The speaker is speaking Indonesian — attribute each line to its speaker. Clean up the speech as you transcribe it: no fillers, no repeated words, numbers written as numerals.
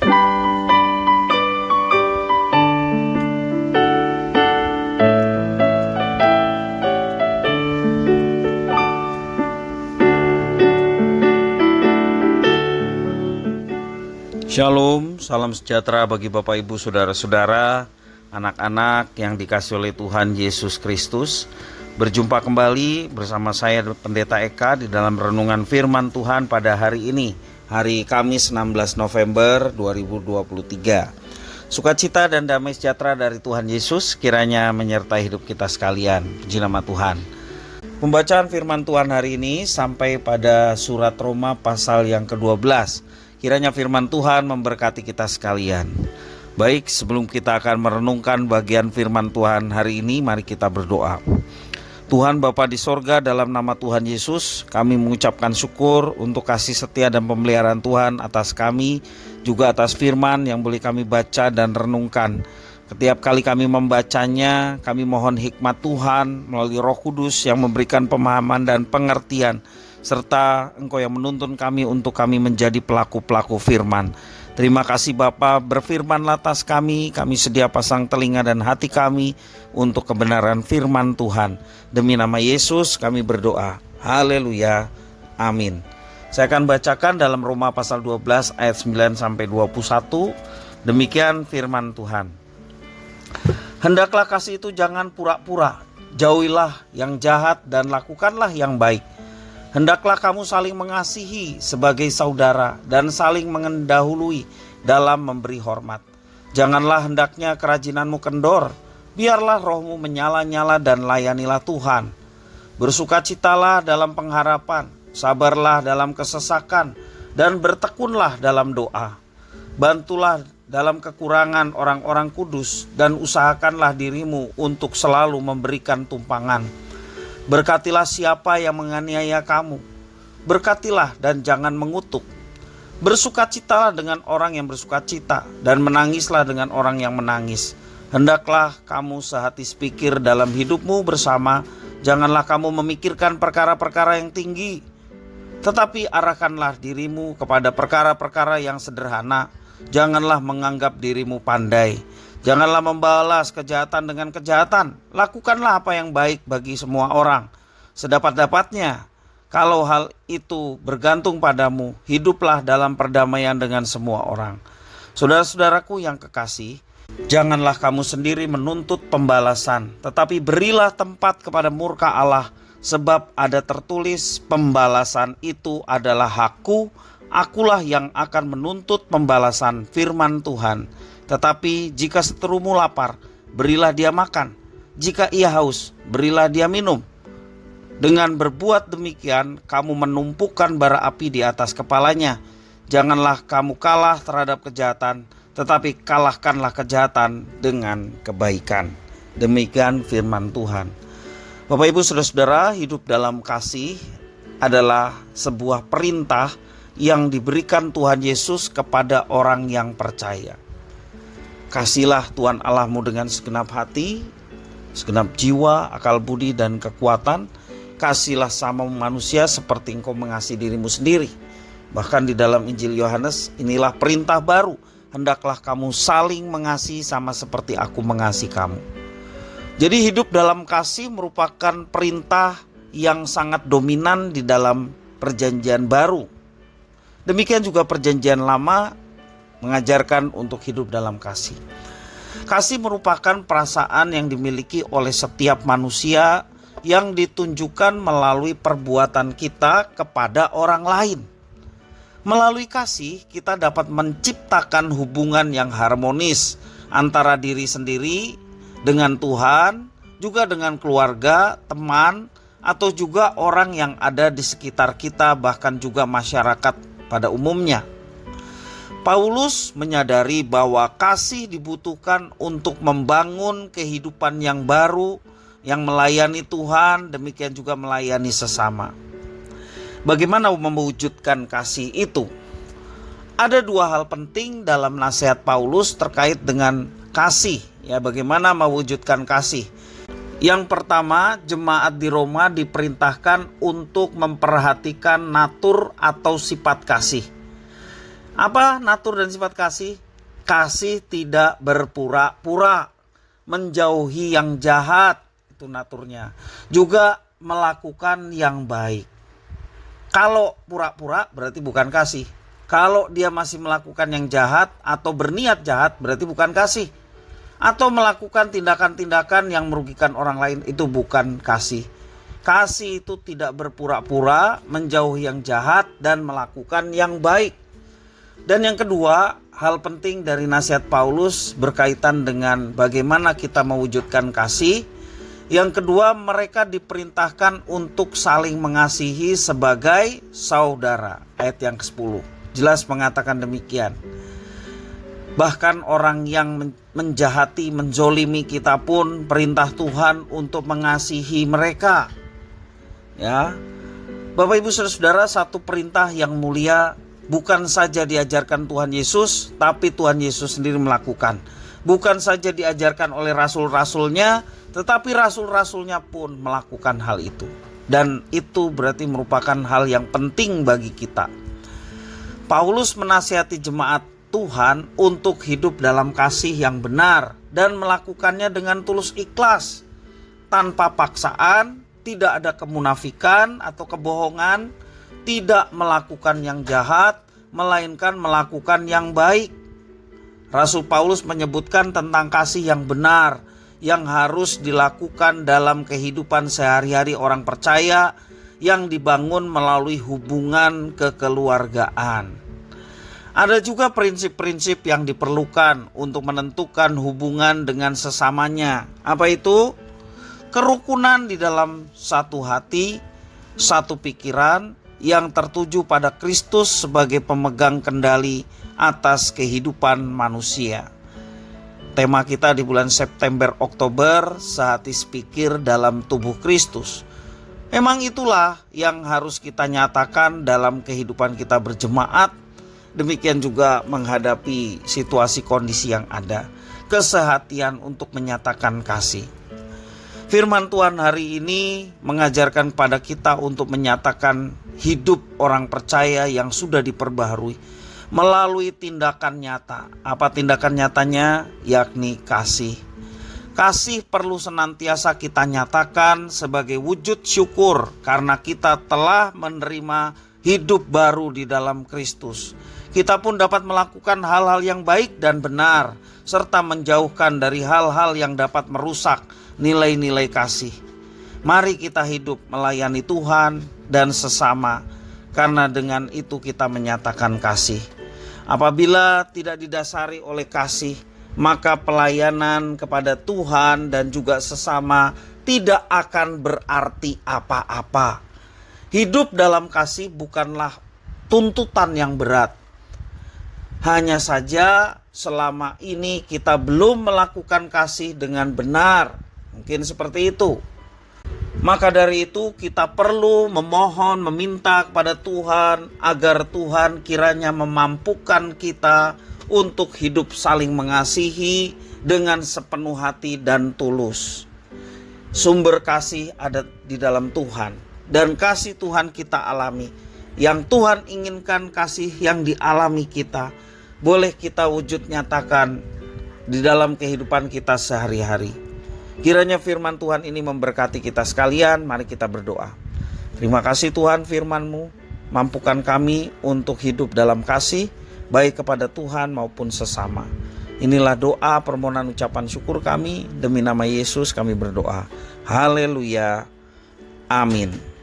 Speaker 1: Shalom, salam sejahtera bagi Bapak Ibu Saudara-saudara, anak-anak yang dikasihi oleh Tuhan Yesus Kristus. Berjumpa kembali bersama saya Pendeta Eka di dalam renungan firman Tuhan pada hari ini, hari Kamis 16 November 2023. Sukacita dan damai sejahtera dari Tuhan Yesus kiranya menyertai hidup kita sekalian. Puji nama Tuhan. Pembacaan firman Tuhan hari ini sampai pada surat Roma pasal yang ke-12. Kiranya firman Tuhan memberkati kita sekalian. Baik, sebelum kita akan merenungkan bagian firman Tuhan hari ini, mari kita berdoa. Tuhan Bapa di sorga, dalam nama Tuhan Yesus, kami mengucapkan syukur untuk kasih setia dan pemeliharaan Tuhan atas kami, juga atas firman yang boleh kami baca dan renungkan. Setiap kali kami membacanya, kami mohon hikmat Tuhan melalui Roh Kudus yang memberikan pemahaman dan pengertian, serta Engkau yang menuntun kami untuk kami menjadi pelaku-pelaku firman. Terima kasih Bapa, berfirmanlah atas kami sedia pasang telinga dan hati kami untuk kebenaran firman Tuhan. Demi nama Yesus kami berdoa. Haleluya. Amin. Saya akan bacakan dalam Roma pasal 12 ayat 9 sampai 21. Demikian firman Tuhan. Hendaklah kasih itu jangan pura-pura. Jauhilah yang jahat dan lakukanlah yang baik. Hendaklah kamu saling mengasihi sebagai saudara dan saling mengendahului dalam memberi hormat. Janganlah hendaknya kerajinanmu kendor, biarlah rohmu menyala-nyala dan layanilah Tuhan. Bersukacitalah dalam pengharapan, sabarlah dalam kesesakan, dan bertekunlah dalam doa. Bantulah dalam kekurangan orang-orang kudus dan usahakanlah dirimu untuk selalu memberikan tumpangan. Berkatilah siapa yang menganiaya kamu. Berkatilah dan jangan mengutuk. Bersukacitalah dengan orang yang bersukacita dan menangislah dengan orang yang menangis. Hendaklah kamu sehati sepikir dalam hidupmu bersama. Janganlah kamu memikirkan perkara-perkara yang tinggi, tetapi arahkanlah dirimu kepada perkara-perkara yang sederhana. Janganlah menganggap dirimu pandai. Janganlah membalas kejahatan dengan kejahatan. Lakukanlah apa yang baik bagi semua orang, sedapat-dapatnya. Kalau hal itu bergantung padamu, hiduplah dalam perdamaian dengan semua orang. Saudara-saudaraku yang kekasih, janganlah kamu sendiri menuntut pembalasan, tetapi berilah tempat kepada murka Allah, sebab ada tertulis, pembalasan itu adalah hakku, akulah yang akan menuntut pembalasan, firman Tuhan. Tetapi jika seterumu lapar, berilah dia makan. Jika ia haus, berilah dia minum. Dengan berbuat demikian, kamu menumpukan bara api di atas kepalanya. Janganlah kamu kalah terhadap kejahatan, tetapi kalahkanlah kejahatan dengan kebaikan. Demikian firman Tuhan. Bapak Ibu Saudara-saudara, hidup dalam kasih adalah sebuah perintah yang diberikan Tuhan Yesus kepada orang yang percaya. Kasihlah Tuhan Allahmu dengan segenap hati, segenap jiwa, akal budi dan kekuatan. Kasihlah sama manusia seperti engkau mengasihi dirimu sendiri. Bahkan di dalam Injil Yohanes, inilah perintah baru. Hendaklah kamu saling mengasihi sama seperti aku mengasihi kamu. Jadi hidup dalam kasih merupakan perintah yang sangat dominan di dalam perjanjian baru. Demikian juga perjanjian lama mengajarkan untuk hidup dalam kasih. Kasih merupakan perasaan yang dimiliki oleh setiap manusia yang ditunjukkan melalui perbuatan kita kepada orang lain. Melalui kasih, kita dapat menciptakan hubungan yang harmonis antara diri sendiri dengan Tuhan, juga dengan keluarga, teman, atau juga orang yang ada di sekitar kita, bahkan juga masyarakat pada umumnya. Paulus menyadari bahwa kasih dibutuhkan untuk membangun kehidupan yang baru, yang melayani Tuhan, demikian juga melayani sesama. Bagaimana mewujudkan kasih itu? Ada dua hal penting dalam nasihat Paulus terkait dengan kasih. Ya, bagaimana mewujudkan kasih? Yang pertama, jemaat di Roma diperintahkan untuk memperhatikan natur atau sifat kasih. Apa natur dan sifat kasih? Kasih tidak berpura-pura, menjauhi yang jahat, itu naturnya. Juga melakukan yang baik. Kalau pura-pura berarti bukan kasih. Kalau dia masih melakukan yang jahat atau berniat jahat berarti bukan kasih. Atau melakukan tindakan-tindakan yang merugikan orang lain, itu bukan kasih. Kasih itu tidak berpura-pura, menjauhi yang jahat dan melakukan yang baik. Dan yang kedua, hal penting dari nasihat Paulus berkaitan dengan bagaimana kita mewujudkan kasih. Yang kedua, mereka diperintahkan untuk saling mengasihi sebagai saudara. Ayat yang ke-10 jelas mengatakan demikian. Bahkan orang yang menjahati, menzolimi kita pun perintah Tuhan untuk mengasihi mereka. Ya, Bapak Ibu Saudara-saudara, satu perintah yang mulia bukan saja diajarkan Tuhan Yesus, tapi Tuhan Yesus sendiri melakukan. Bukan saja diajarkan oleh rasul-rasulnya, tetapi rasul-rasulnya pun melakukan hal itu. Dan itu berarti merupakan hal yang penting bagi kita. Paulus menasihati jemaat Tuhan untuk hidup dalam kasih yang benar dan melakukannya dengan tulus ikhlas, tanpa paksaan, tidak ada kemunafikan atau kebohongan, tidak melakukan yang jahat, melainkan melakukan yang baik. Rasul Paulus menyebutkan tentang kasih yang benar yang harus dilakukan dalam kehidupan sehari-hari orang percaya yang dibangun melalui hubungan kekeluargaan. Ada juga prinsip-prinsip yang diperlukan untuk menentukan hubungan dengan sesamanya. Apa itu? Kerukunan di dalam satu hati, satu pikiran yang tertuju pada Kristus sebagai pemegang kendali atas kehidupan manusia. Tema kita di bulan September-Oktober, sehati sepikir dalam tubuh Kristus. Memang itulah yang harus kita nyatakan dalam kehidupan kita berjemaat. Demikian juga menghadapi situasi kondisi yang ada. Kesehatian untuk menyatakan kasih. Firman Tuhan hari ini mengajarkan pada kita untuk menyatakan hidup orang percaya yang sudah diperbaharui melalui tindakan nyata. Apa tindakan nyatanya? Yakni kasih. Kasih perlu senantiasa kita nyatakan sebagai wujud syukur karena kita telah menerima hidup baru di dalam Kristus. Kita pun dapat melakukan hal-hal yang baik dan benar serta menjauhkan dari hal-hal yang dapat merusak nilai-nilai kasih. Mari kita hidup melayani Tuhan dan sesama, karena dengan itu kita menyatakan kasih. Apabila tidak didasari oleh kasih, maka pelayanan kepada Tuhan dan juga sesama tidak akan berarti apa-apa. Hidup dalam kasih bukanlah tuntutan yang berat. Hanya saja selama ini kita belum melakukan kasih dengan benar. Mungkin seperti itu. Maka dari itu kita perlu memohon, meminta kepada Tuhan agar Tuhan kiranya memampukan kita untuk hidup saling mengasihi dengan sepenuh hati dan tulus. Sumber kasih ada di dalam Tuhan, dan kasih Tuhan kita alami. Yang Tuhan inginkan kasih yang dialami kita, boleh kita wujud nyatakan di dalam kehidupan kita sehari-hari. Kiranya firman Tuhan ini memberkati kita sekalian. Mari kita berdoa. Terima kasih Tuhan, firman-Mu mampukan kami untuk hidup dalam kasih, baik kepada Tuhan maupun sesama. Inilah doa permohonan ucapan syukur kami. Demi nama Yesus kami berdoa. Haleluya. Amin.